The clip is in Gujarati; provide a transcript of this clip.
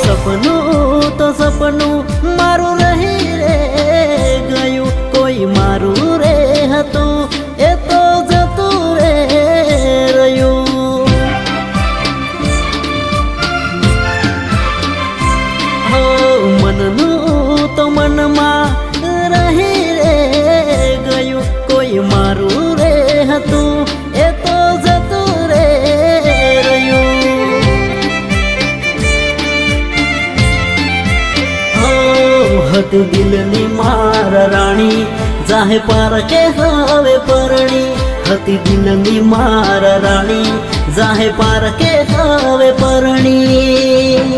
સપનું તો સપનું મારું રહી રે ગયું, કોઈ મારું રે હતું એ તો જતું રે રહ્યું. હો મનનું તો મનમાં રહી રે ગયું, કોઈ મારું રે હતું એ તો જતું રે રહ્યું. હતી દિલની મારા રાણી જાહે પારકે હવે પરણી, હતી દિલની મારા રાણી જાહે પારકે હવે પરણી.